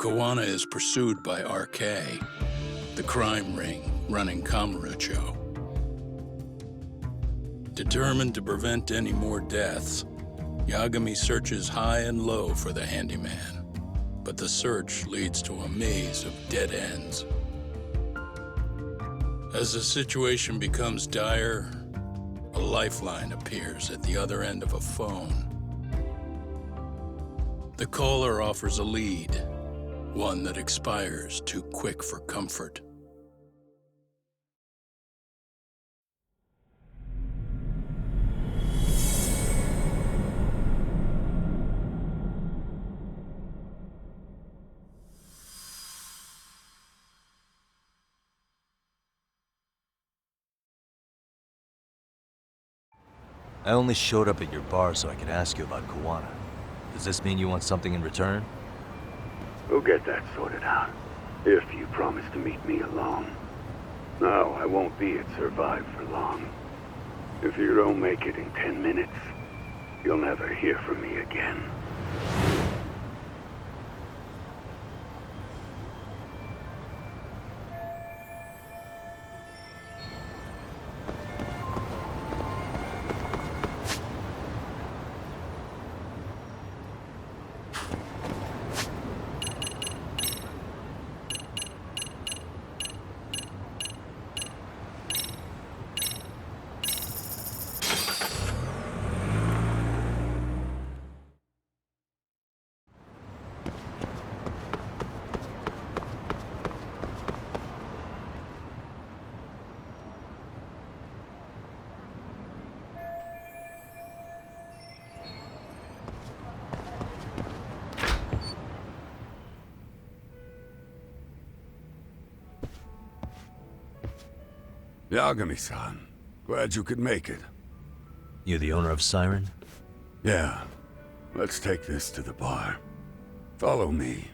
Kuwana is pursued by RK, the crime ring running Kamurocho. Determined to prevent any more deaths, Yagami searches high and low for the handyman, but the search leads to a maze of dead ends. As the situation becomes dire, a lifeline appears at the other end of a phone. The caller offers a lead, one that expires too quick for comfort. I only showed up at your bar so I could ask you about Kuwana. Does this mean you want something in return? We'll get that sorted out, if you promise to meet me alone. No, I won't be at Survive for long. If you don't make it in 10 minutes, you'll never hear from me again. Yagami-san, glad you could make it. You the owner of Siren? Yeah, let's take this to the bar. Follow me.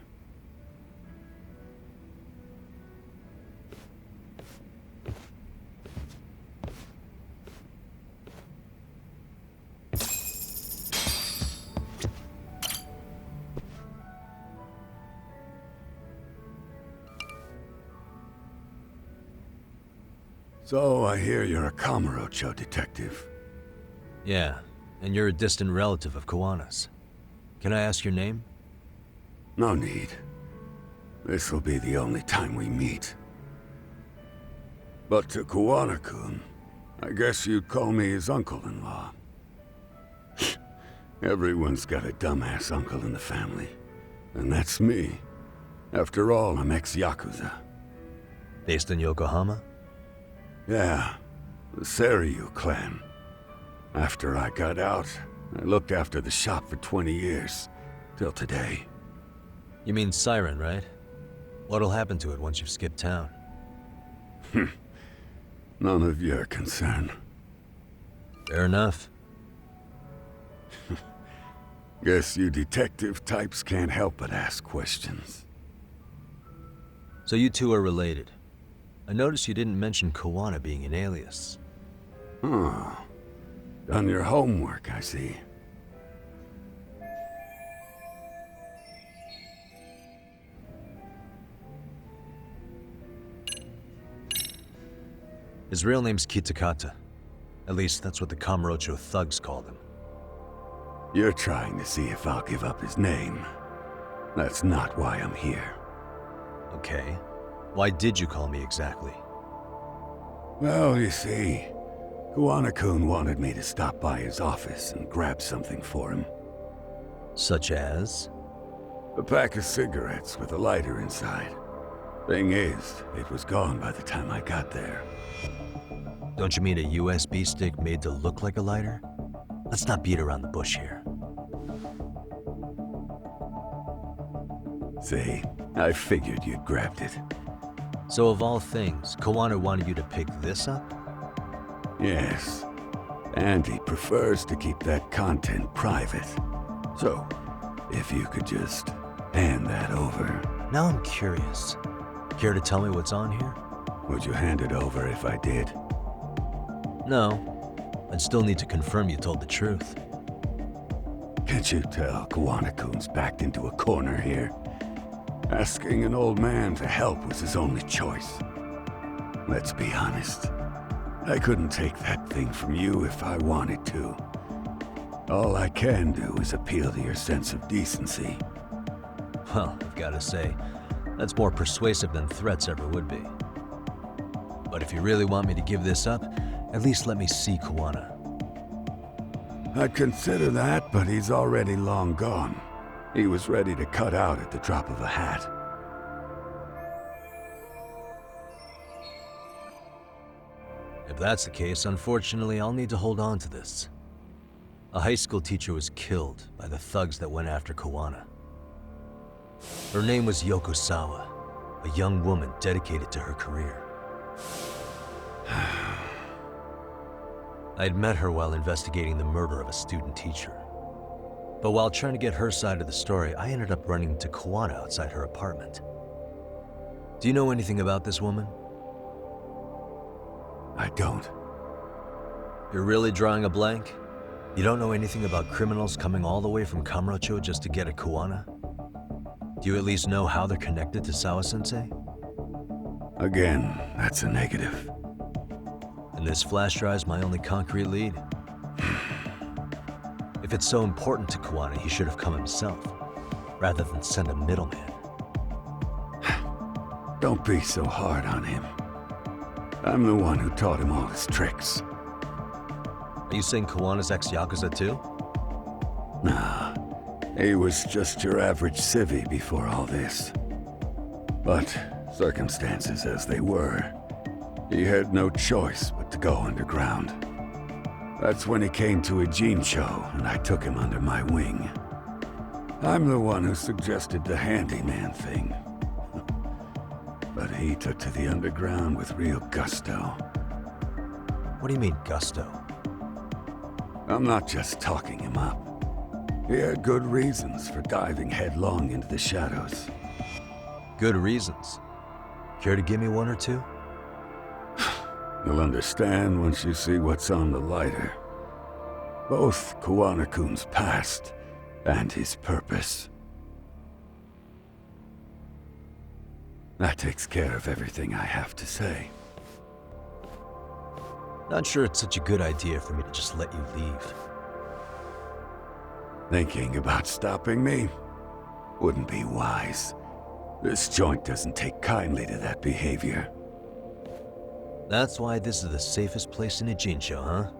So, I hear you're a Kamurocho detective. Yeah, and you're a distant relative of Kuwana's. Can I ask your name? No need. This'll be the only time we meet. But to Kuwana-kun, I guess you'd call me his uncle-in-law. Everyone's got a dumbass uncle in the family. And that's me. After all, I'm ex-Yakuza. Based in Yokohama? Yeah, the Seiryu clan. After I got out, I looked after the shop for 20 years. Till today. You mean Siren, right? What'll happen to it once you've skipped town? None of your concern. Fair enough. Guess you detective types can't help but ask questions. So you two are related. I noticed you didn't mention Kuwana being an alias. Huh. Done your homework, I see. His real name's Kitakata. At least that's what the Kamurocho thugs called him. You're trying to see if I'll give up his name. That's not why I'm here. Okay. Why did you call me exactly? Well, you see, Kuwana-kun wanted me to stop by his office and grab something for him. Such as? A pack of cigarettes with a lighter inside. Thing is, it was gone by the time I got there. Don't you mean a USB stick made to look like a lighter? Let's not beat around the bush here. See, I figured you'd grabbed it. So of all things, Kuwana wanted you to pick this up? Yes. And he prefers to keep that content private. So, if you could just hand that over. Now I'm curious. Care to tell me what's on here? Would you hand it over if I did? No. I'd still need to confirm you told the truth. Can't you tell Kuwana-kun's backed into a corner here? Asking an old man to help was his only choice. Let's be honest. I couldn't take that thing from you if I wanted to. All I can do is appeal to your sense of decency. Well, I've got to say, that's more persuasive than threats ever would be. But if you really want me to give this up, at least let me see Kuwana. I'd consider that, but he's already long gone. He was ready to cut out at the drop of a hat. If that's the case, unfortunately, I'll need to hold on to this. A high school teacher was killed by the thugs that went after Kuwana. Her name was Yoko Sawa, a young woman dedicated to her career. I'd met her while investigating the murder of a student teacher. But while trying to get her side of the story, I ended up running into Kuwana outside her apartment. Do you know anything about this woman? I don't. You're really drawing a blank? You don't know anything about criminals coming all the way from Kamurocho just to get at Kuwana? Do you at least know how they're connected to Sawa-sensei? Again, that's a negative. And this flash drive's my only concrete lead. If it's so important to Kuwana, he should have come himself, rather than send a middleman. Don't be so hard on him. I'm the one who taught him all his tricks. Are you saying Kuwana's ex-Yakuza too? Nah, he was just your average civvy before all this. But circumstances as they were, he had no choice but to go underground. That's when he came to Ijincho, and I took him under my wing. I'm the one who suggested the handyman thing. But he took to the underground with real gusto. What do you mean, gusto? I'm not just talking him up. He had good reasons for diving headlong into the shadows. Good reasons. Care to give me one or two? You'll understand once you see what's on the lighter. Both Kuwana-kun's past and his purpose. That takes care of everything I have to say. Not sure it's such a good idea for me to just let you leave. Thinking about stopping me wouldn't be wise. This joint doesn't take kindly to that behavior. That's why this is the safest place in Ijincho, huh?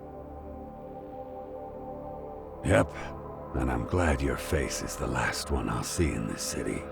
Yep, and I'm glad your face is the last one I'll see in this city.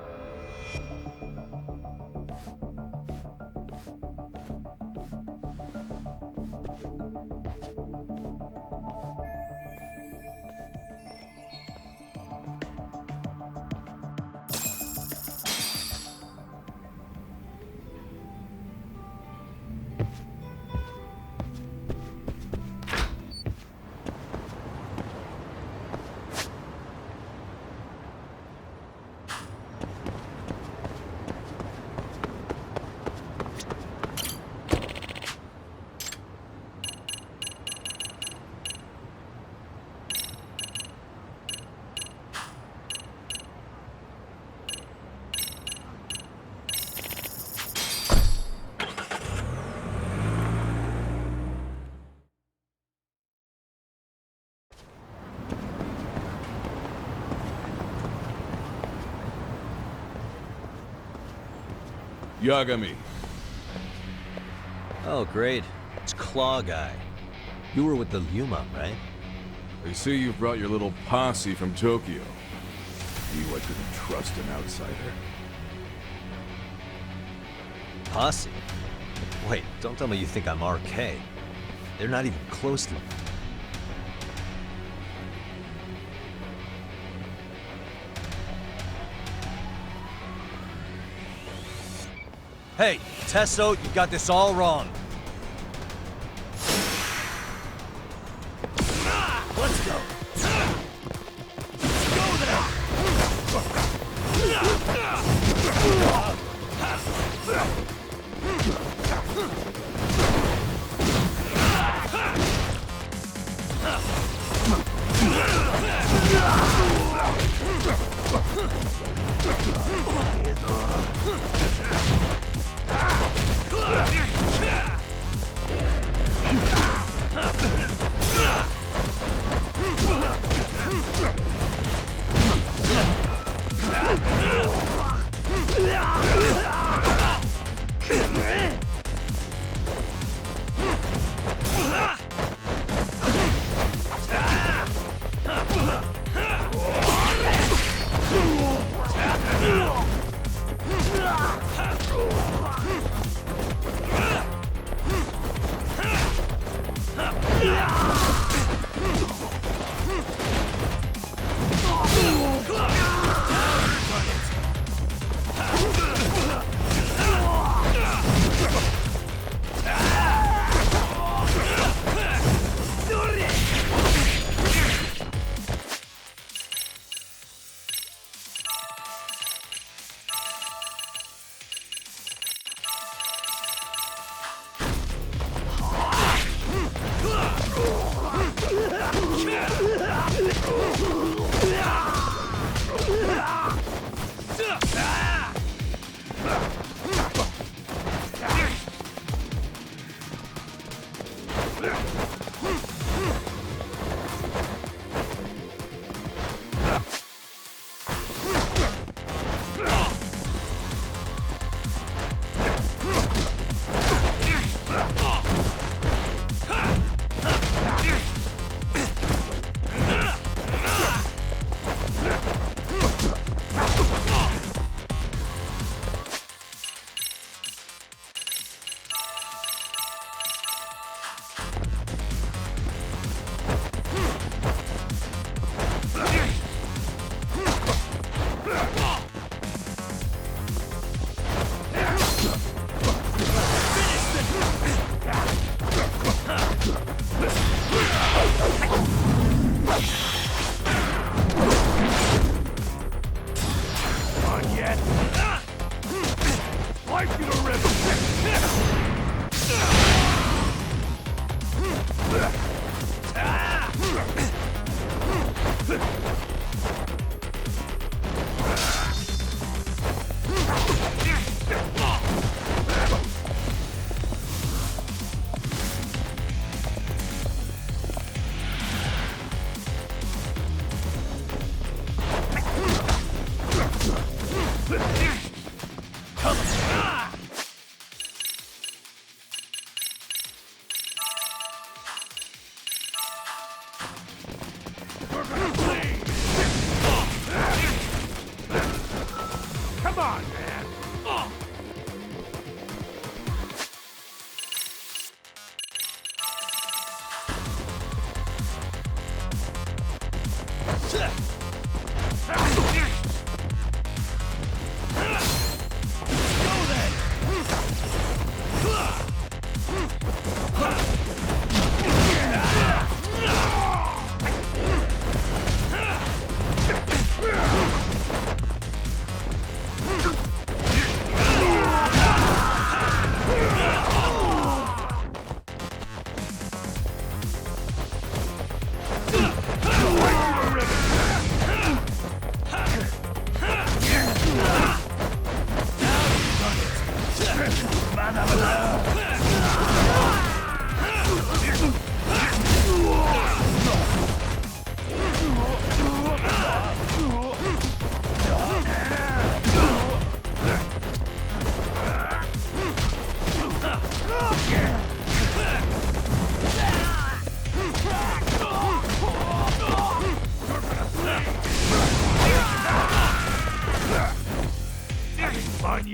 Yagami. Oh, great. It's Claw Guy. You were with the Yuma, right? They say you brought your little posse from Tokyo. You, I couldn't trust an outsider. Posse? Wait, don't tell me you think I'm RK. They're not even close to me. Hey, Tesso, you got this all wrong. Let's go. Go there.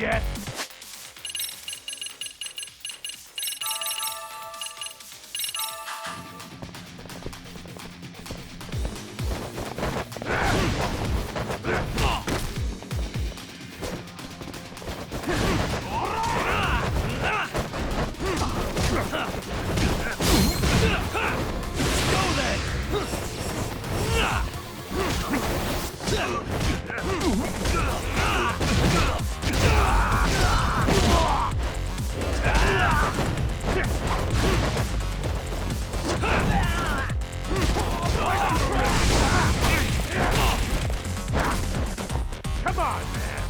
yet? Come on, man!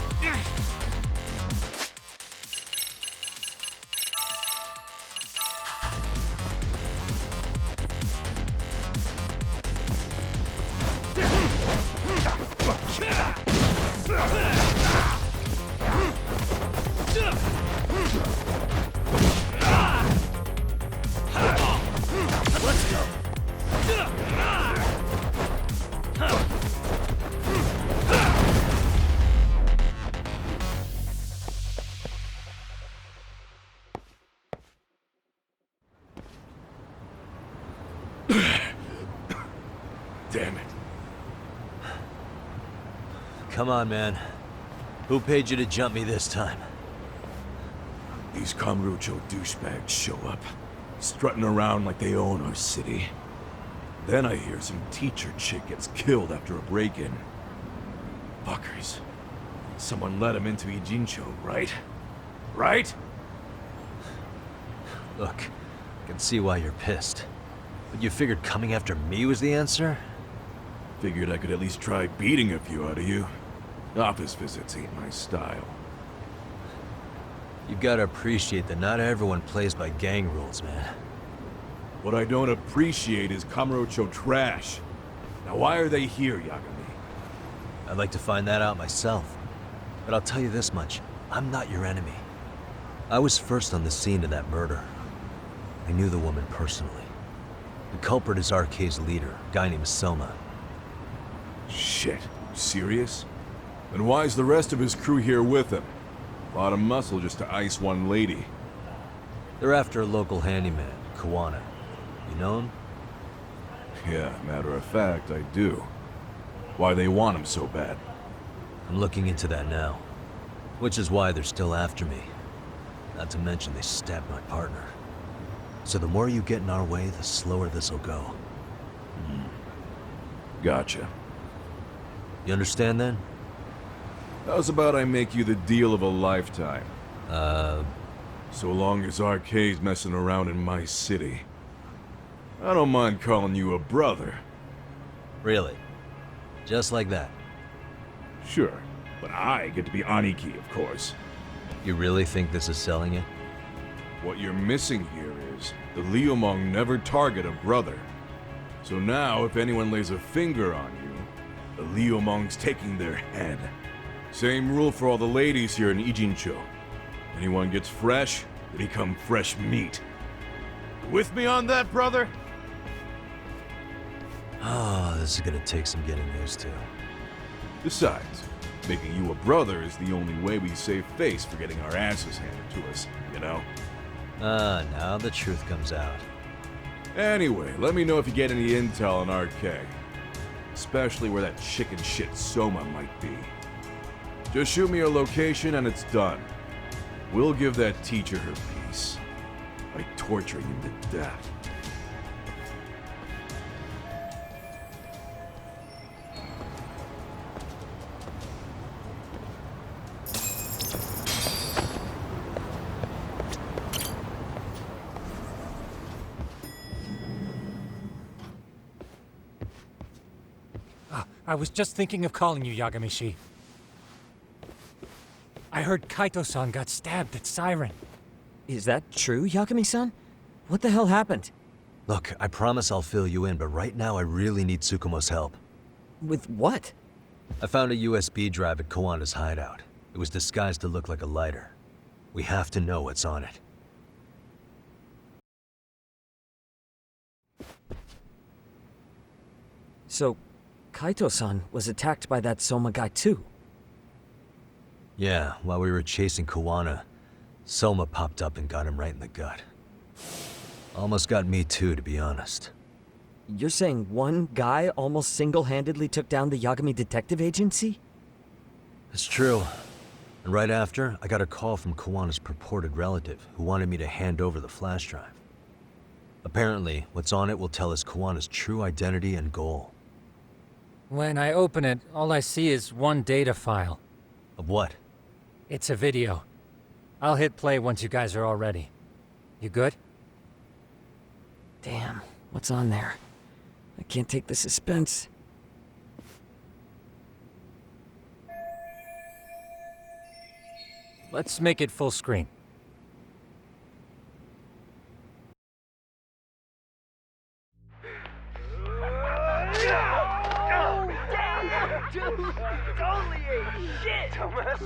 Let's go! Damn it. Come on, man. Who paid you to jump me this time? These Kamurocho douchebags show up, strutting around like they own our city. Then I hear some teacher chick gets killed after a break-in. Fuckers. Someone let him into Ijincho, right? Right? Look, I can see why you're pissed. But you figured coming after me was the answer? Figured I could at least try beating a few out of you. Office visits ain't my style. You've got to appreciate that not everyone plays by gang rules, man. What I don't appreciate is Kamurocho trash. Now why are they here, Yagami? I'd like to find that out myself. But I'll tell you this much, I'm not your enemy. I was first on the scene of that murder. I knew the woman personally. The culprit is RK's leader, a guy named Soma. Shit, serious? Then why's the rest of his crew here with him? A lot of muscle just to ice one lady. They're after a local handyman, Kuwana. You know him? Yeah, matter of fact, I do. Why they want him so bad? I'm looking into that now. Which is why they're still after me. Not to mention they stabbed my partner. So the more you get in our way, the slower this'll go. Gotcha. You understand then? How's about I make you the deal of a lifetime? So long as RK's messing around in my city. I don't mind calling you a brother. Really? Just like that? Sure, but I get to be Aniki, of course. You really think this is selling it? What you're missing here is the Liumong never target a brother. So now, if anyone lays a finger on you, the Liumong's taking their head. Same rule for all the ladies here in Ijincho. Anyone gets fresh, they become fresh meat. With me on that, brother? Oh, this is gonna take some getting used to. Besides, making you a brother is the only way we save face for getting our asses handed to us, you know? Now the truth comes out. Anyway, let me know if you get any intel on RK. Especially where that chicken shit Soma might be. Just shoot me a location and it's done. We'll give that teacher her piece. By torturing him to death. I was just thinking of calling you, Yagami-shi. I heard Kaito-san got stabbed at Siren. Is that true, Yagami-san? What the hell happened? Look, I promise I'll fill you in, but right now I really need Tsukumo's help. With what? I found a USB drive at Kawana's hideout. It was disguised to look like a lighter. We have to know what's on it. So, Kaito-san was attacked by that Soma guy too? Yeah, while we were chasing Kuwana, Soma popped up and got him right in the gut. Almost got me too, to be honest. You're saying one guy almost single-handedly took down the Yagami detective agency? It's true. And right after, I got a call from Kuwana's purported relative who wanted me to hand over the flash drive. Apparently, what's on it will tell us Kuwana's true identity and goal. When I open it, all I see is one data file. Of what? It's a video. I'll hit play once you guys are all ready. You good? Damn, what's on there? I can't take the suspense. Let's make it full screen.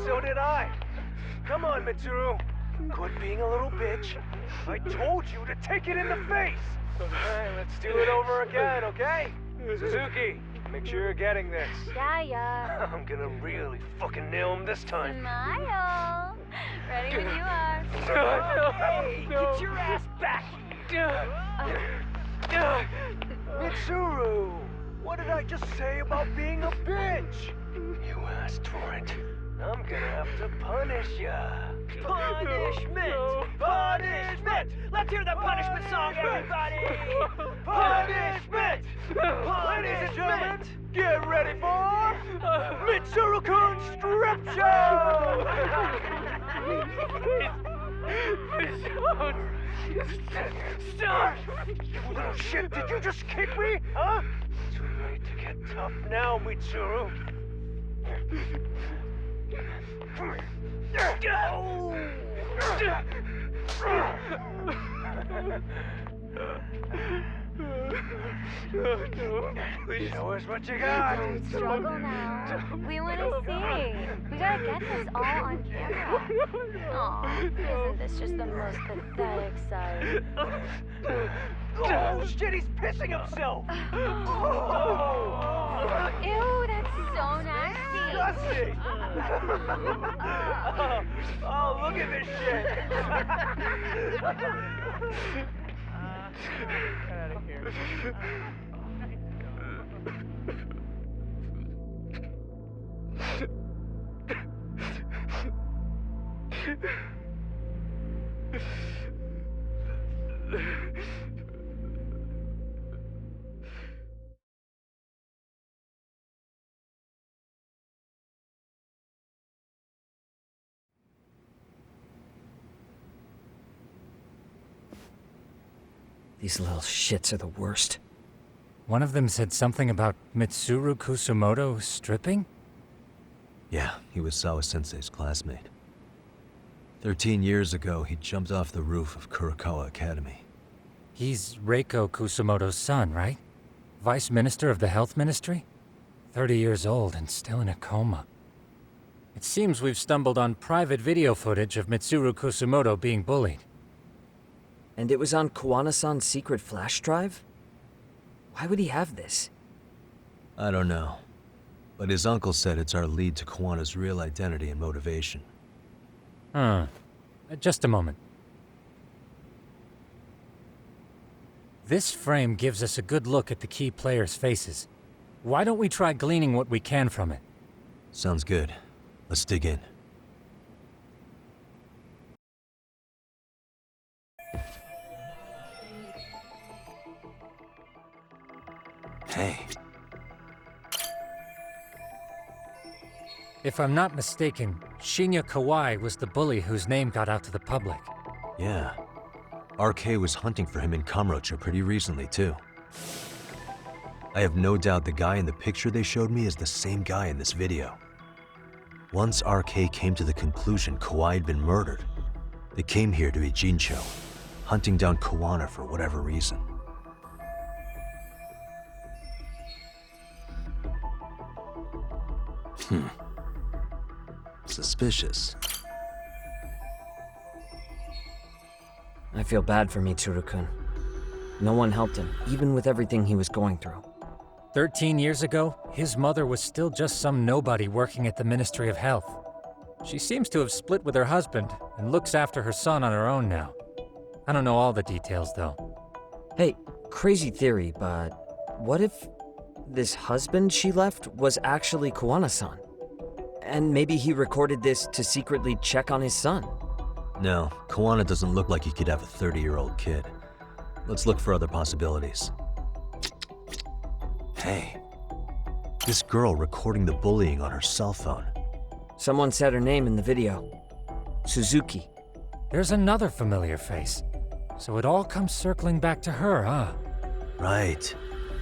So did I. Come on, Mitsuru. Quit being a little bitch. I told you to take it in the face. Alright, let's do it over again, okay? Suzuki, make sure you're getting this. Yeah. I'm gonna really fucking nail him this time. Smile. Ready when you are. Hey, get your ass back here. Mitsuru, what did I just say about being a bitch? You asked for it. I'm gonna have to punish ya. Punishment! Punishment! Let's hear the punishment song, everybody! Punishment! Ladies and gentlemen, get ready for Mitsuru-kun Strip Show! Stop! You little shit, did you just kick me? Huh? Too late to get tough now, Mitsuru. Show us what you got. Don't struggle now. We want to see. We gotta get this all on camera. Aw, isn't this just the most pathetic sight? Oh shit, he's pissing himself! Ew, that's so nasty. Disgusting! Oh, look at this shit! Get out of here. These little shits are the worst. One of them said something about Mitsuru Kusumoto stripping? Yeah, he was Sawa-sensei's classmate. 13 years ago, he jumped off the roof of Kurokawa Academy. He's Reiko Kusumoto's son, right? Vice Minister of the Health Ministry? 30 years old and still in a coma. It seems we've stumbled on private video footage of Mitsuru Kusumoto being bullied. And it was on Kuwana-san's secret flash drive? Why would he have this? I don't know. But his uncle said it's our lead to Kuwana's real identity and motivation. Just a moment. This frame gives us a good look at the key players' faces. Why don't we try gleaning what we can from it? Sounds good. Let's dig in. Hey. If I'm not mistaken, Shinya Kawai was the bully whose name got out to the public. Yeah. RK was hunting for him in Kamurocho pretty recently, too. I have no doubt the guy in the picture they showed me is the same guy in this video. Once RK came to the conclusion Kawai had been murdered, they came here to Ijincho, hunting down Kuwana for whatever reason. Suspicious. I feel bad for Mitsuru-kun. No one helped him, even with everything he was going through. 13 years ago, his mother was still just some nobody working at the Ministry of Health. She seems to have split with her husband and looks after her son on her own now. I don't know all the details, though. Hey, crazy theory, but what if this husband she left was actually Kuwana-san? And maybe he recorded this to secretly check on his son? No, Kuwana doesn't look like he could have a 30-year-old kid. Let's look for other possibilities. Hey, this girl recording the bullying on her cell phone. Someone said her name in the video. Suzuki. There's another familiar face. So it all comes circling back to her, huh? Right.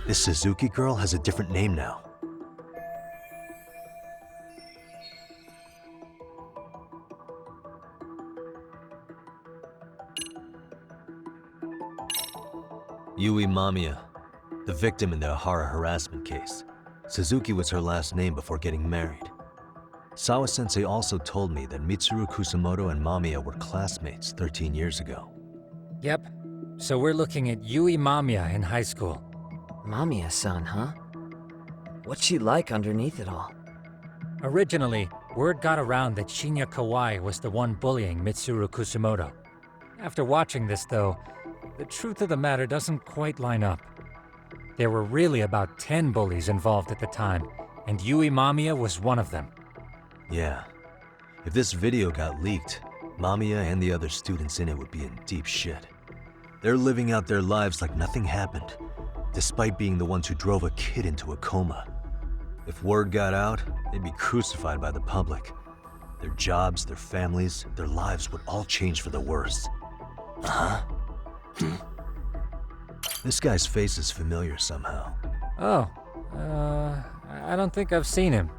This Suzuki girl has a different name now. Yui Mamiya, the victim in the Ehara harassment case. Suzuki was her last name before getting married. Sawa-sensei also told me that Mitsuru Kusamoto and Mamiya were classmates 13 years ago. Yep. So we're looking at Yui Mamiya in high school. Mamiya-san, huh? What's she like underneath it all? Originally, word got around that Shinya Kawai was the one bullying Mitsuru Kusamoto. After watching this, though, the truth of the matter doesn't quite line up. There were really about 10 bullies involved at the time, and Yui Mamiya was one of them. Yeah. If this video got leaked, Mamiya and the other students in it would be in deep shit. They're living out their lives like nothing happened, despite being the ones who drove a kid into a coma. If word got out, they'd be crucified by the public. Their jobs, their families, their lives would all change for the worse. Uh-huh. This guy's face is familiar somehow. Oh, I don't think I've seen him.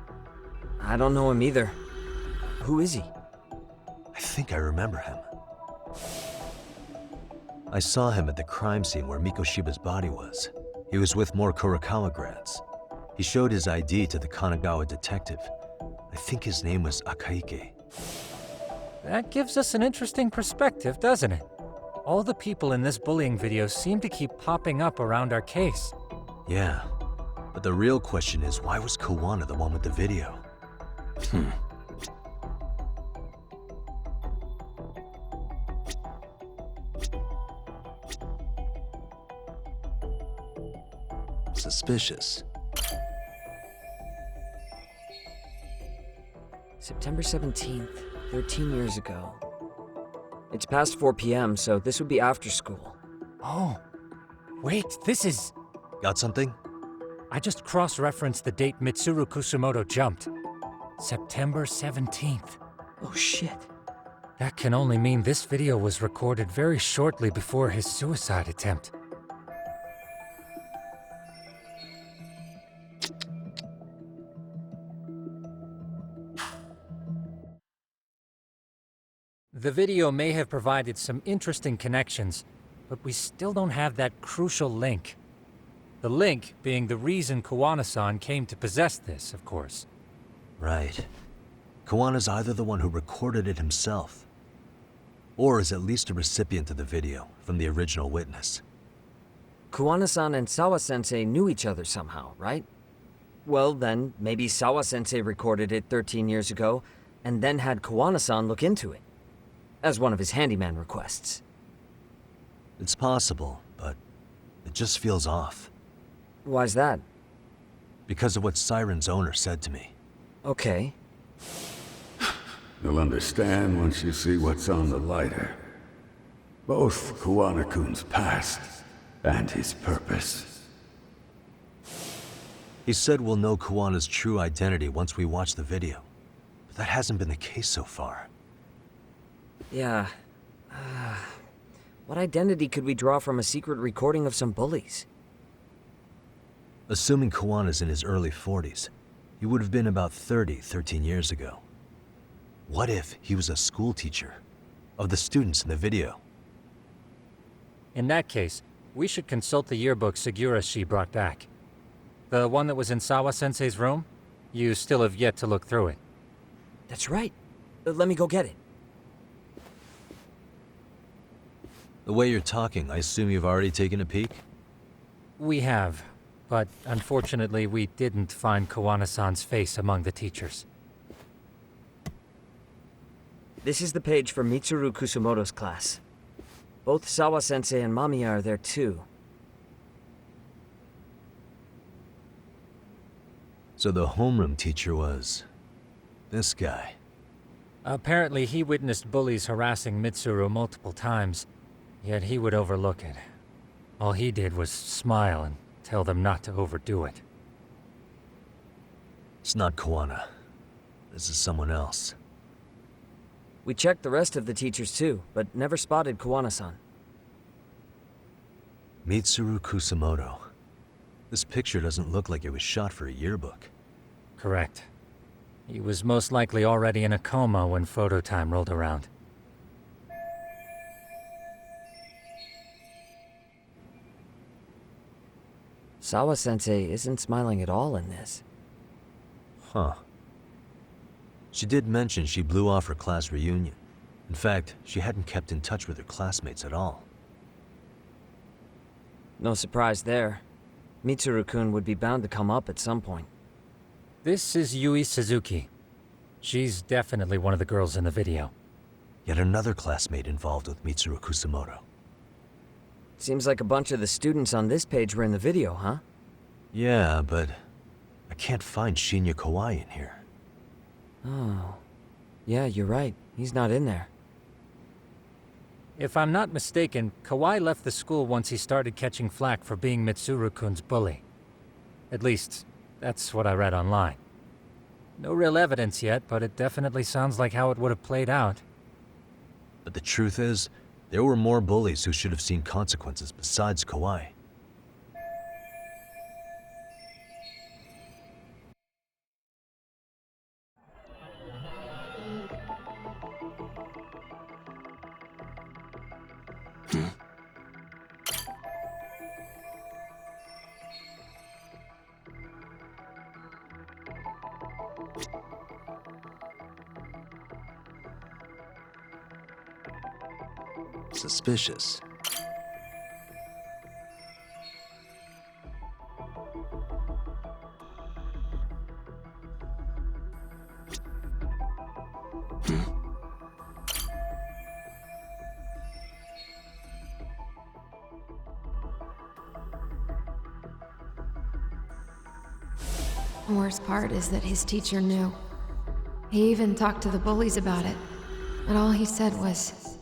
I don't know him either. Who is he? I think I remember him. I saw him at the crime scene where Mikoshiba's body was. He was with more Kurokawa grads. He showed his ID to the Kanagawa detective. I think his name was Akaike. That gives us an interesting perspective, doesn't it? All the people in this bullying video seem to keep popping up around our case. Yeah, but the real question is, why was Kuwana the one with the video? Suspicious. September 17th, 13 years ago. It's past 4 p.m., so this would be after school. Oh, wait, this is... Got something? I just cross-referenced the date Mitsuru Kusamoto jumped. September 17th. Oh shit. That can only mean this video was recorded very shortly before his suicide attempt. The video may have provided some interesting connections, but we still don't have that crucial link. The link being the reason Kuwana-san came to possess this, of course. Right. Kawana's either the one who recorded it himself, or is at least a recipient of the video from the original witness. Kuwana-san and Sawa-sensei knew each other somehow, right? Well then, maybe Sawa-sensei recorded it 13 years ago, and then had Kuwana-san look into it, as one of his handyman requests. It's possible, but it just feels off. Why's that? Because of what Siren's owner said to me. Okay. You'll understand once you see what's on the lighter. Both Kuwana-kun's past and his purpose. He said we'll know Kuwana's true identity once we watch the video. But that hasn't been the case so far. Yeah. What identity could we draw from a secret recording of some bullies? Assuming Kuwana's in his early 40s, he would have been about 13 years ago. What if he was a school teacher of the students in the video? In that case, we should consult the yearbook Segura-shi brought back. The one that was in Sawa-sensei's room? You still have yet to look through it. That's right. Let me go get it. The way you're talking, I assume you've already taken a peek? We have, but unfortunately we didn't find Kuwana-san's face among the teachers. This is the page for Mitsuru Kusumoto's class. Both Sawa-sensei and Mamiya are there too. So the homeroom teacher was... this guy. Apparently he witnessed bullies harassing Mitsuru multiple times, yet he would overlook it. All he did was smile and tell them not to overdo it. It's not Kuwana. This is someone else. We checked the rest of the teachers too, but never spotted Kuwana-san. Mitsuru Kusumoto. This picture doesn't look like it was shot for a yearbook. Correct. He was most likely already in a coma when photo time rolled around. Sawa-sensei isn't smiling at all in this. Huh. She did mention she blew off her class reunion. In fact, she hadn't kept in touch with her classmates at all. No surprise there. Mitsuru-kun would be bound to come up at some point. This is Yui Suzuki. She's definitely one of the girls in the video. Yet another classmate involved with Mitsuru Kusumoto. Seems like a bunch of the students on this page were in the video, huh? Yeah, but I can't find Shinya Kawai in here. Oh. Yeah, you're right. He's not in there. If I'm not mistaken, Kawai left the school once he started catching flack for being Mitsuru-kun's bully. At least, that's what I read online. No real evidence yet, but it definitely sounds like how it would have played out. But the truth is, there were more bullies who should have seen consequences besides Kawai. Suspicious. The worst part is that his teacher knew. He even talked to the bullies about it, but all he said was,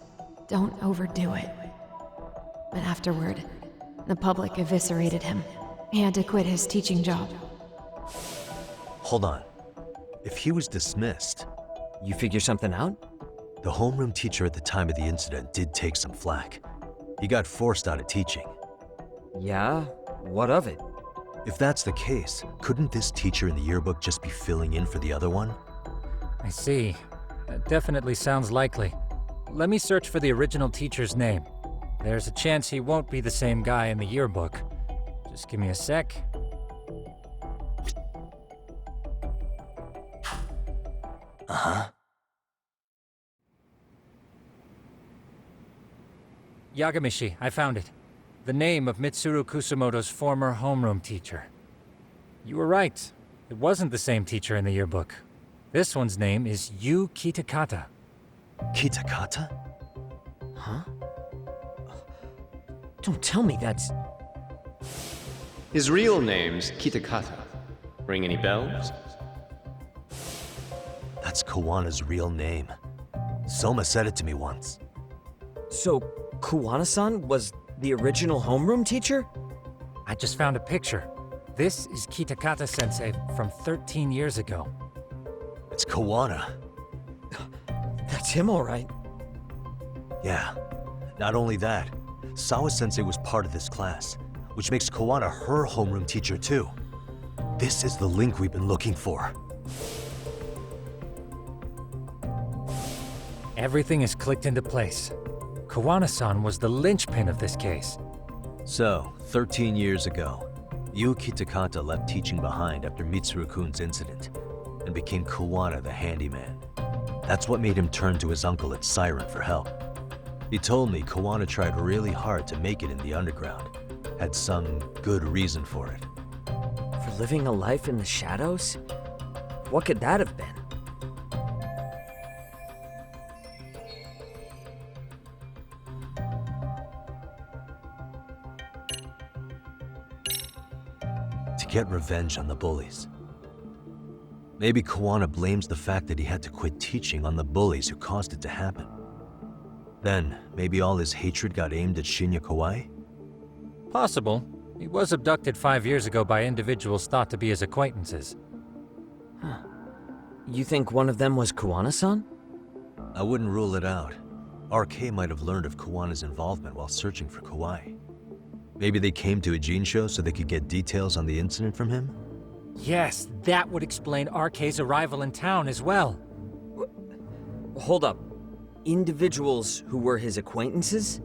"Don't overdo it." But afterward, the public eviscerated him. He had to quit his teaching job. Hold on. If he was dismissed... You figure something out? The homeroom teacher at the time of the incident did take some flack. He got forced out of teaching. Yeah? What of it? If that's the case, couldn't this teacher in the yearbook just be filling in for the other one? I see. That definitely sounds likely. Let me search for the original teacher's name. There's a chance he won't be the same guy in the yearbook. Just give me a sec. Uh-huh. Yagamishi, I found it. The name of Mitsuru Kusumoto's former homeroom teacher. You were right. It wasn't the same teacher in the yearbook. This one's name is Yu Kitakata. Kitakata? Huh? Don't tell me that's... His real name's Kitakata. Ring any bells? That's Kawana's real name. Soma said it to me once. So, Kuwana-san was the original homeroom teacher? I just found a picture. This is Kitakata-sensei from 13 years ago. It's Kuwana. That's him, all right. Yeah. Not only that, Sawa-sensei was part of this class, which makes Kuwana her homeroom teacher too. This is the link we've been looking for. Everything is clicked into place. Kuwana-san was the linchpin of this case. So, 13 years ago, Yuki Takata left teaching behind after Mitsuru-kun's incident, and became Kuwana the handyman. That's what made him turn to his uncle at Siren for help. He told me Kuwana tried really hard to make it in the underground. Had some good reason for it. For living a life in the shadows? What could that have been? get revenge on the bullies. Maybe Kuwana blames the fact that he had to quit teaching on the bullies who caused it to happen. Then, maybe all his hatred got aimed at Shinya Kawai? Possible. He was abducted 5 years ago by individuals thought to be his acquaintances. Huh. You think one of them was Kuwana-san? I wouldn't rule it out. RK might have learned of Kuwana's involvement while searching for Kawai. Maybe they came to Ijincho so they could get details on the incident from him? Yes, that would explain RK's arrival in town as well. Hold up. Individuals who were his acquaintances?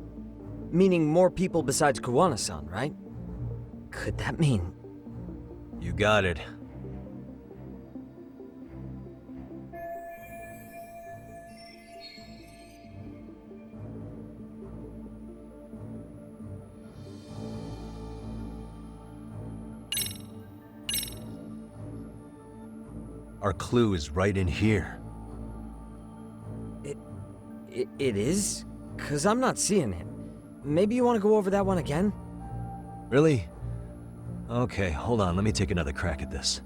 Meaning more people besides Kuwana-san, right? Could that mean... You got it. Our clue is right in here. It is? 'Cause I'm not seeing it. Maybe you want to go over that one again? Really? Okay, hold on, let me take another crack at this.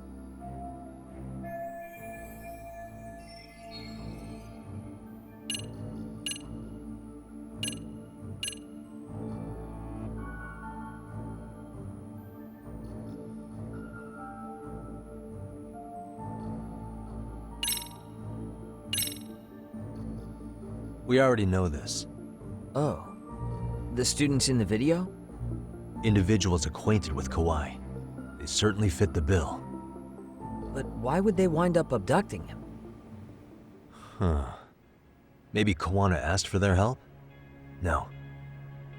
We already know this. Oh. The students in the video? Individuals acquainted with Kawai. They certainly fit the bill. But why would they wind up abducting him? Huh. Maybe Kuwana asked for their help? No.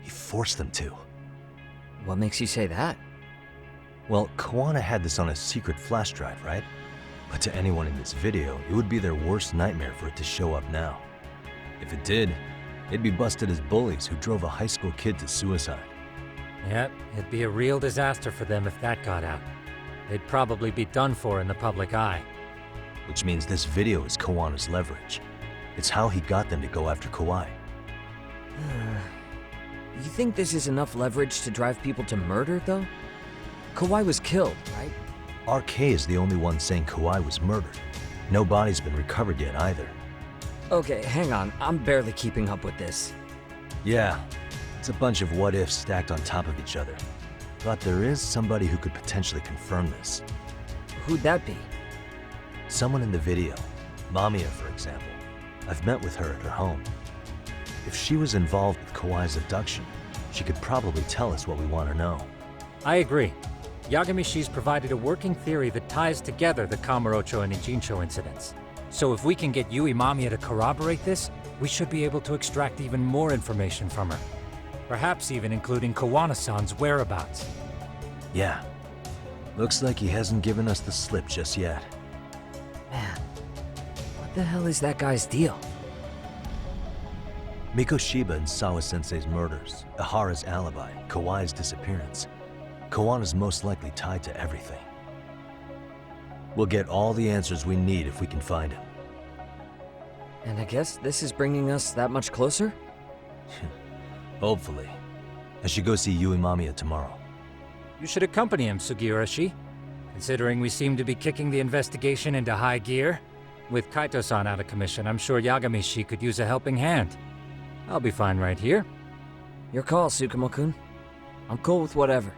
He forced them to. What makes you say that? Well, Kuwana had this on a secret flash drive, right? But to anyone in this video, it would be their worst nightmare for it to show up now. If it did, they'd be busted as bullies who drove a high school kid to suicide. Yep, it'd be a real disaster for them if that got out. They'd probably be done for in the public eye. Which means this video is Kawana's leverage. It's how he got them to go after Kawai. You think this is enough leverage to drive people to murder, though? Kawai was killed, right? RK is the only one saying Kawai was murdered. No body's been recovered yet either. Okay, hang on. I'm barely keeping up with this. Yeah, it's a bunch of what-ifs stacked on top of each other. But there is somebody who could potentially confirm this. Who'd that be? Someone in the video. Mamiya, for example. I've met with her at her home. If she was involved with Kawai's abduction, she could probably tell us what we want to know. I agree. Yagamishi's provided a working theory that ties together the Kamurocho and Ijincho incidents. So if we can get Yui Mamiya to corroborate this, we should be able to extract even more information from her. Perhaps even including Kuwana-san's whereabouts. Yeah. Looks like he hasn't given us the slip just yet. Man, what the hell is that guy's deal? Mikoshiba and Sawa-sensei's murders, Ehara's alibi, Kawai's disappearance. Kawana's most likely tied to everything. We'll get all the answers we need if we can find him. And I guess this is bringing us that much closer? Hopefully. I should go see Yui Mamiya tomorrow. You should accompany him, Sugiurashi. Considering we seem to be kicking the investigation into high gear. With Kaito-san out of commission, I'm sure Yagamishi could use a helping hand. I'll be fine right here. Your call, Tsukumo-kun. I'm cool with whatever.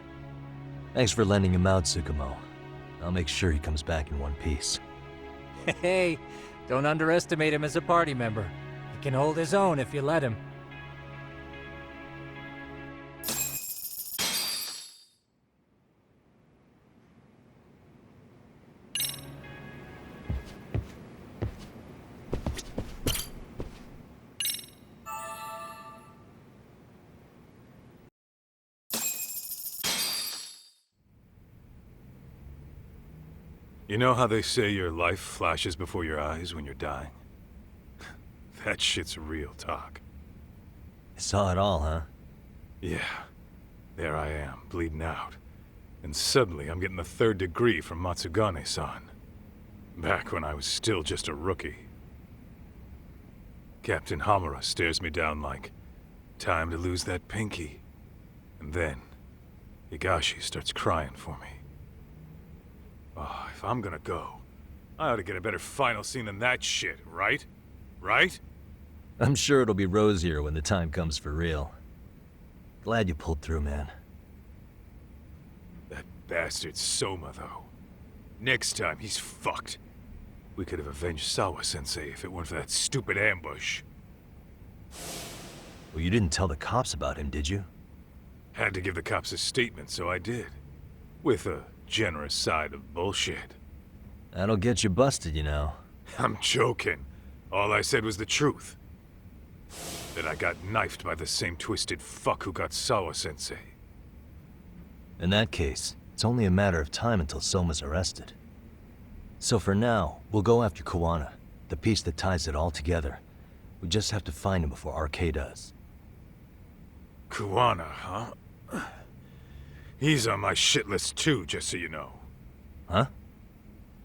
Thanks for lending him out, Tsukumo. I'll make sure he comes back in one piece. Hey, don't underestimate him as a party member. He can hold his own if you let him. You know how they say your life flashes before your eyes when you're dying? That shit's real talk. You saw it all, huh? Yeah. There I am, bleeding out. And suddenly I'm getting the 3rd degree from Matsugane-san. Back when I was still just a rookie. Captain Hamura stares me down like, time to lose that pinky. And then, Higashi starts crying for me. Oh, if I'm gonna go, I ought to get a better final scene than that shit, right? Right? I'm sure it'll be rosier when the time comes for real. Glad you pulled through, man. That bastard Soma, though. Next time, he's fucked. We could have avenged Sawa-sensei if it weren't for that stupid ambush. Well, you didn't tell the cops about him, did you? Had to give the cops a statement, so I did. With a generous side of bullshit. That'll get you busted, you know. I'm joking. All I said was the truth. That I got knifed by the same twisted fuck who got Sawa-sensei. In that case, it's only a matter of time until Soma's arrested. So for now, we'll go after Kuwana, the piece that ties it all together. We just have to find him before RK does. Kuwana, huh? He's on my shit list too, just so you know. Huh?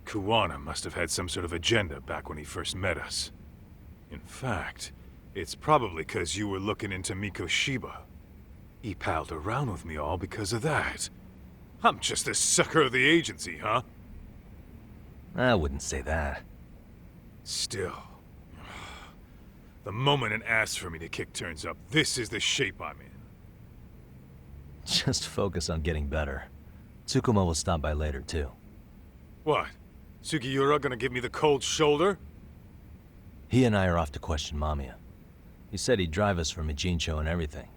Kuwana must have had some sort of agenda back when he first met us. In fact, it's probably because you were looking into Mikoshiba. He palled around with me all because of that. I'm just a sucker of the agency, huh? I wouldn't say that. Still. The moment an ass for me to kick turns up, this is the shape I'm in. Just focus on getting better. Tsukuma will stop by later, too. What? Sugiura gonna give me the cold shoulder? He and I are off to question Mamiya. He said he'd drive us from Ijincho and everything.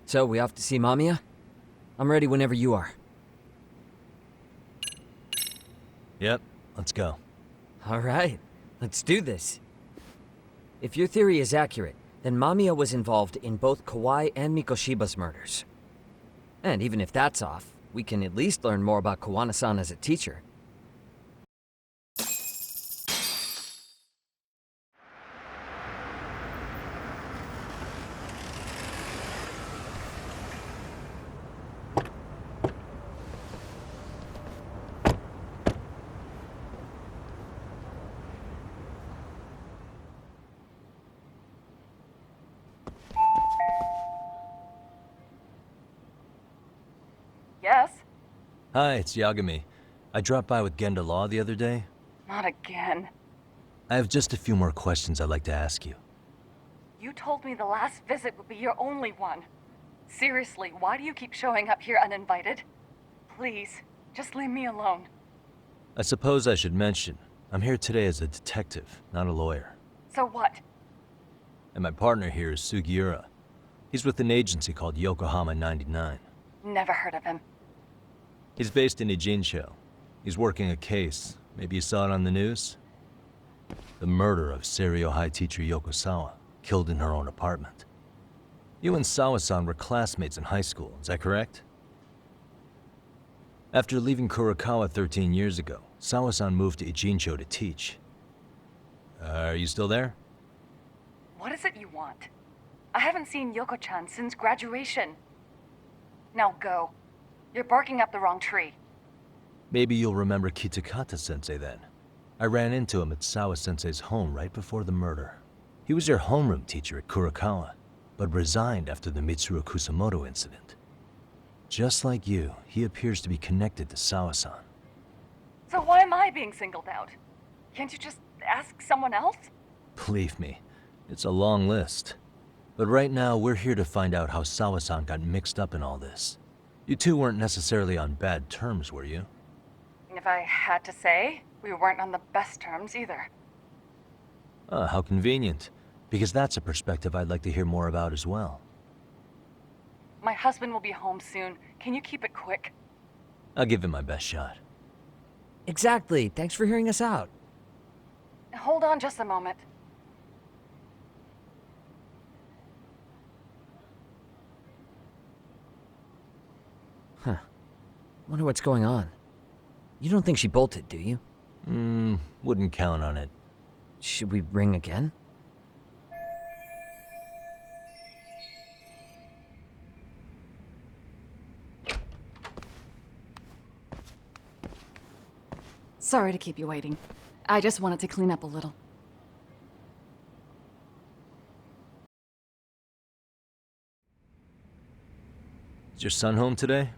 So, we off to see Mamiya? I'm ready whenever you are. Yep, let's go. Alright, let's do this. If your theory is accurate, then Mamiya was involved in both Kawai and Mikoshiba's murders. And even if that's off, we can at least learn more about Kuwana-san as a teacher. Yes? Hi, it's Yagami. I dropped by with Genda Law the other day. Not again. I have just a few more questions I'd like to ask you. You told me the last visit would be your only one. Seriously, why do you keep showing up here uninvited? Please, just leave me alone. I suppose I should mention, I'm here today as a detective, not a lawyer. So what? And my partner here is Sugiura. He's with an agency called Yokohama 99. Never heard of him. He's based in Ijincho. He's working a case. Maybe you saw it on the news? The murder of Seiryo High teacher Yoko Sawa, killed in her own apartment. You and Sawa-san were classmates in high school, is that correct? After leaving Kurokawa 13 years ago, Sawa-san moved to Ijincho to teach. Are you still there? What is it you want? I haven't seen Yoko-chan since graduation. Now go. You're barking up the wrong tree. Maybe you'll remember Kitakata-sensei then. I ran into him at Sawa-sensei's home right before the murder. He was your homeroom teacher at Kurokawa, but resigned after the Mitsuru Kusamoto incident. Just like you, he appears to be connected to Sawa-san. So why am I being singled out? Can't you just ask someone else? Believe me, it's a long list. But right now, we're here to find out how Sawa-san got mixed up in all this. You two weren't necessarily on bad terms, were you? If I had to say, we weren't on the best terms either. Ah, how convenient. Because that's a perspective I'd like to hear more about as well. My husband will be home soon. Can you keep it quick? I'll give it my best shot. Exactly. Thanks for hearing us out. Hold on just a moment. Huh. Wonder what's going on. You don't think she bolted, do you? Wouldn't count on it. Should we ring again? Sorry to keep you waiting. I just wanted to clean up a little. Is your son home today?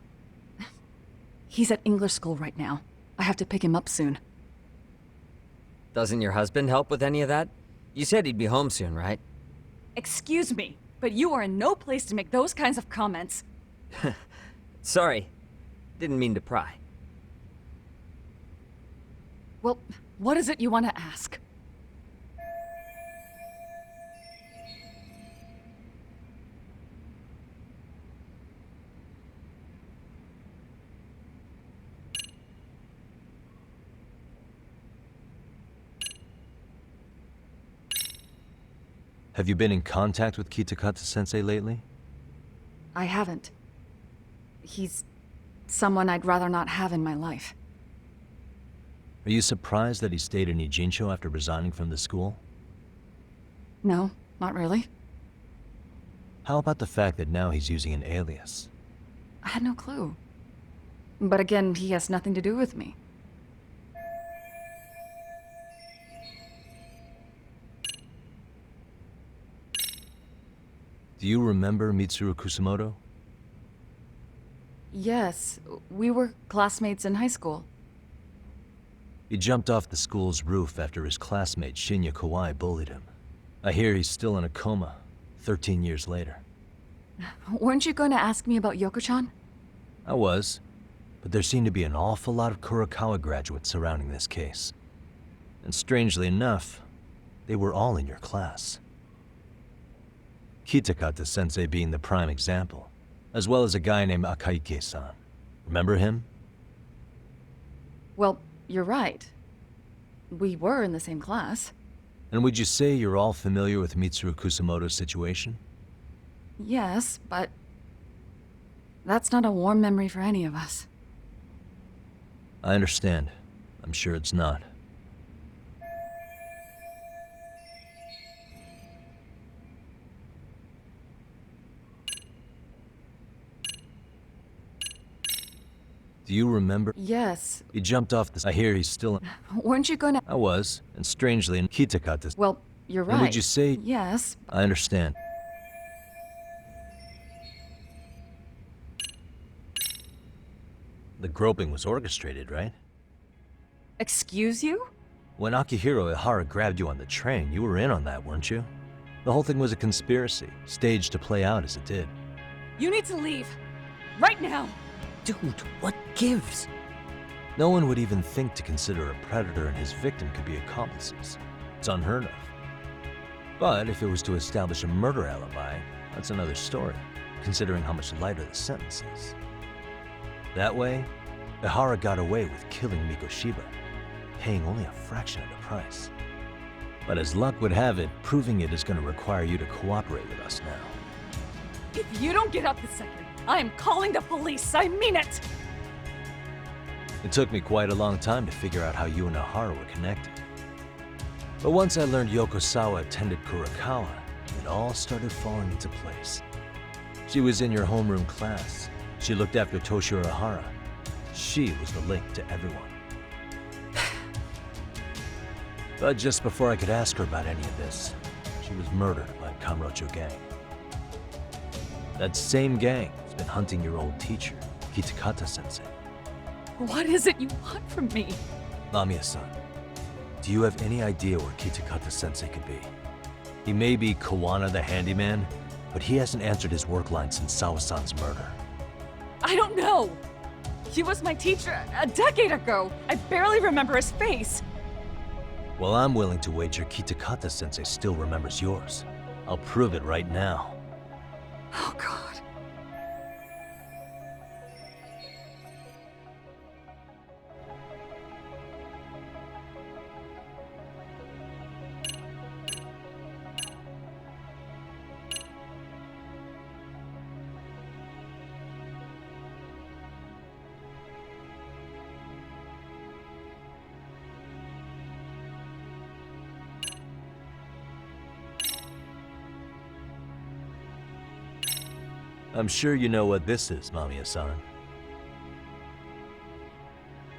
He's at English school right now. I have to pick him up soon. Doesn't your husband help with any of that? You said he'd be home soon, right? Excuse me, but you are in no place to make those kinds of comments. Sorry. Didn't mean to pry. Well, what is it you want to ask? Have you been in contact with Kitakata-sensei lately? I haven't. He's someone I'd rather not have in my life. Are you surprised that he stayed in Ijincho after resigning from the school? No, not really. How about the fact that now he's using an alias? I had no clue. But again, he has nothing to do with me. Do you remember Mitsuru Kusumoto? Yes, we were classmates in high school. He jumped off the school's roof after his classmate Shinya Kawai bullied him. I hear he's still in a coma, 13 years later. Weren't you going to ask me about Yoko-chan? I was, but there seemed to be an awful lot of Kurokawa graduates surrounding this case. And strangely enough, they were all in your class. Kitakata-sensei being the prime example, as well as a guy named Akaike-san. Remember him? Well, you're right. We were in the same class. And would you say you're all familiar with Mitsuru Kusumoto's situation? Yes, but that's not a warm memory for any of us. I understand. I'm sure it's not. Do you remember? Yes. He jumped off the... I hear he's still... Weren't you going to... I was, and strangely, in Kitakata... Well, you're right. And would you say... Yes. I understand. The groping was orchestrated, right? Excuse you? When Akihiro Ehara grabbed you on the train, you were in on that, weren't you? The whole thing was a conspiracy, staged to play out as it did. You need to leave. Right now. Dude, what gives? No one would even think to consider a predator and his victim could be accomplices. It's unheard of. But if it was to establish a murder alibi, that's another story, considering how much lighter the sentence is. That way, Ehara got away with killing Mikoshiba, paying only a fraction of the price. But as luck would have it, proving it is going to require you to cooperate with us now. If you don't get up this second, I am calling the police. I mean it! It took me quite a long time to figure out how you and Ehara were connected. But once I learned Yokosawa attended Kurokawa, it all started falling into place. She was in your homeroom class. She looked after Toshiro Ehara. She was the link to everyone. But just before I could ask her about any of this, she was murdered by Kamurocho gang. That same gang has been hunting your old teacher, Kitakata-sensei. What is it you want from me? Lamia-san, do you have any idea where Kitakata-sensei could be? He may be Kuwana the handyman, but he hasn't answered his work line since Sawa-san's murder. I don't know. He was my teacher a decade ago. I barely remember his face. Well, I'm willing to wager Kitakata-sensei still remembers yours. I'll prove it right now. Oh, God. I'm sure you know what this is, Mamiya-san.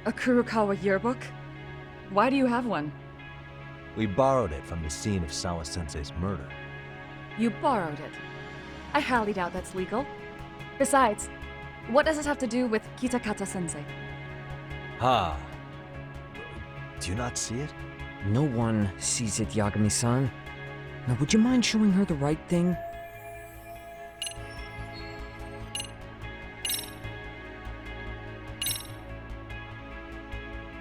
A Kurokawa yearbook? Why do you have one? We borrowed it from the scene of Sawa-sensei's murder. You borrowed it. I highly doubt that's legal. Besides, what does it have to do with Kitakata-sensei? Ha! Do you not see it? No one sees it, Yagami-san. Now, would you mind showing her the right thing?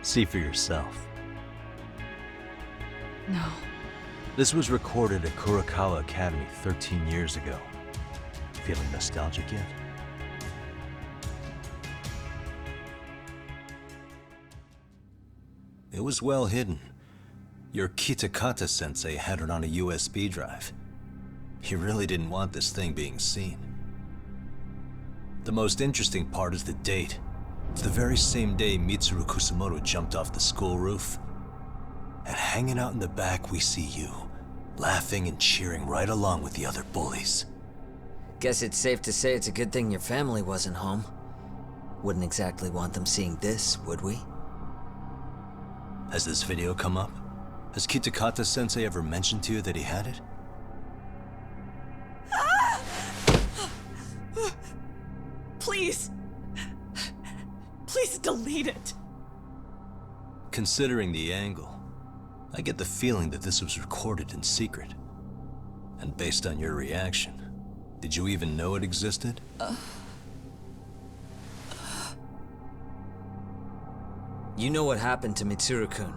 See for yourself. No. This was recorded at Kurokawa Academy 13 years ago. Feeling nostalgic yet? It was well hidden. Your Kitakata-sensei had it on a USB drive. He really didn't want this thing being seen. The most interesting part is the date. It's the very same day Mitsuru Kusumoto jumped off the school roof. And hanging out in the back, we see you, laughing and cheering right along with the other bullies. Guess it's safe to say it's a good thing your family wasn't home. Wouldn't exactly want them seeing this, would we? Has this video come up? Has Kitakata-sensei ever mentioned to you that he had it? Please. Please delete it. Considering the angle, I get the feeling that this was recorded in secret. And based on your reaction, did you even know it existed? You know what happened to Mitsuru-kun.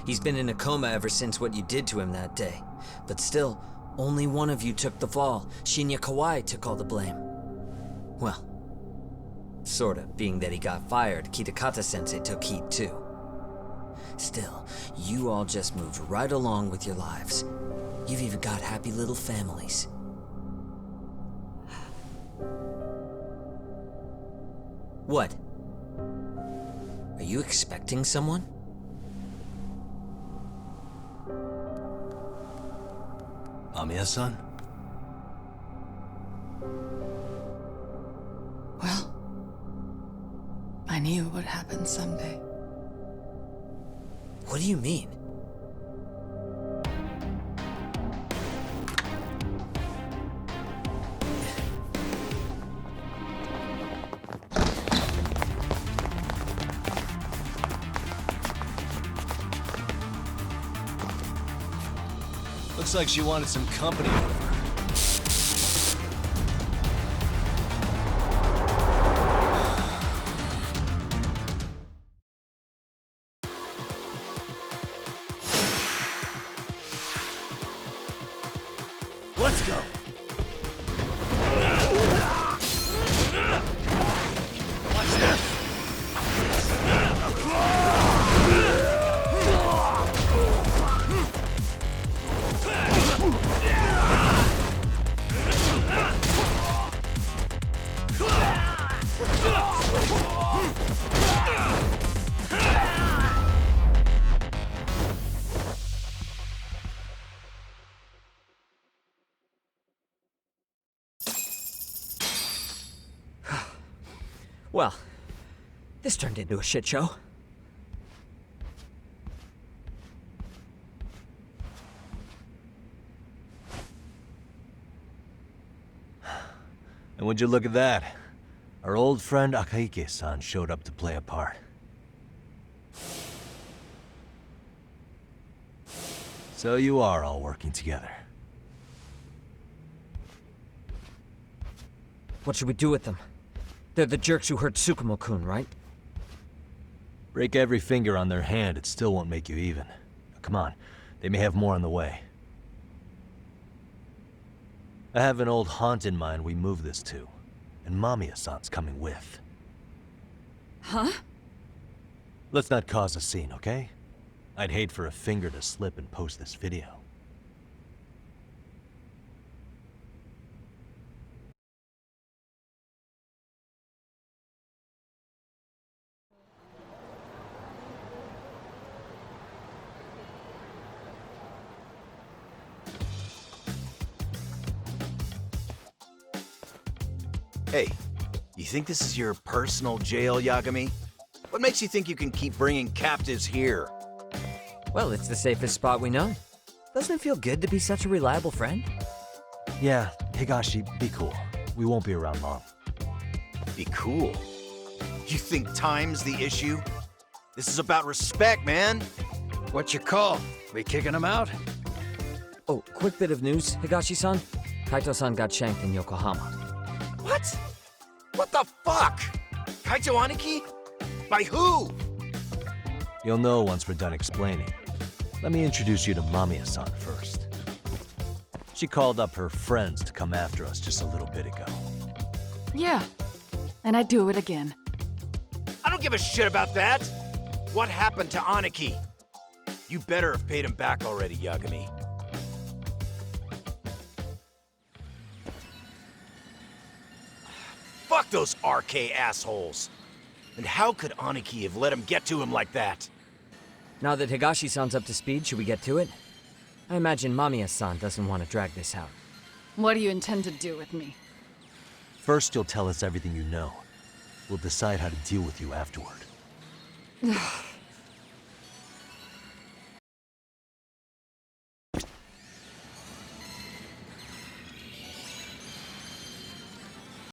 He's been in a coma ever since what you did to him that day. But still, only one of you took the fall. Shinya Kawai took all the blame. Well, sorta, being that he got fired, Kitakata-sensei took heat too. Still, you all just moved right along with your lives. You've even got happy little families. What? Are you expecting someone? Mamiya-san? Well, I knew it would happen someday. What do you mean? Looks like she wanted some company over. Let's go. Watch this. Well, this turned into a shit show. And would you look at that? Our old friend Akihiro-san showed up to play a part. So you are all working together. What should we do with them? They're the jerks who hurt Tsukumo-kun, right? Break every finger on their hand, it still won't make you even. Come on, they may have more on the way. I have an old haunt in mind we move this to, and Mamiya-san's coming with. Huh? Let's not cause a scene, okay? I'd hate for a finger to slip and post this video. Hey, you think this is your personal jail, Yagami? What makes you think you can keep bringing captives here? Well, it's the safest spot we know. Doesn't it feel good to be such a reliable friend? Yeah, Higashi, be cool. We won't be around long. Be cool? You think time's the issue? This is about respect, man. What's your call? We kicking him out? Oh, quick bit of news, Higashi-san. Kaito-san got shanked in Yokohama. What? What the fuck? Kaito Aniki? By who? You'll know once we're done explaining. Let me introduce you to Mamiya-san first. She called up her friends to come after us just a little bit ago. Yeah, and I'd do it again. I don't give a shit about that. What happened to Aniki? You better have paid him back already, Yagami. Fuck those RK assholes. And how could Aniki have let him get to him like that? Now that Higashi-san's up to speed, should we get to it? I imagine Mamiya-san doesn't want to drag this out. What do you intend to do with me? First, you'll tell us everything you know. We'll decide how to deal with you afterward.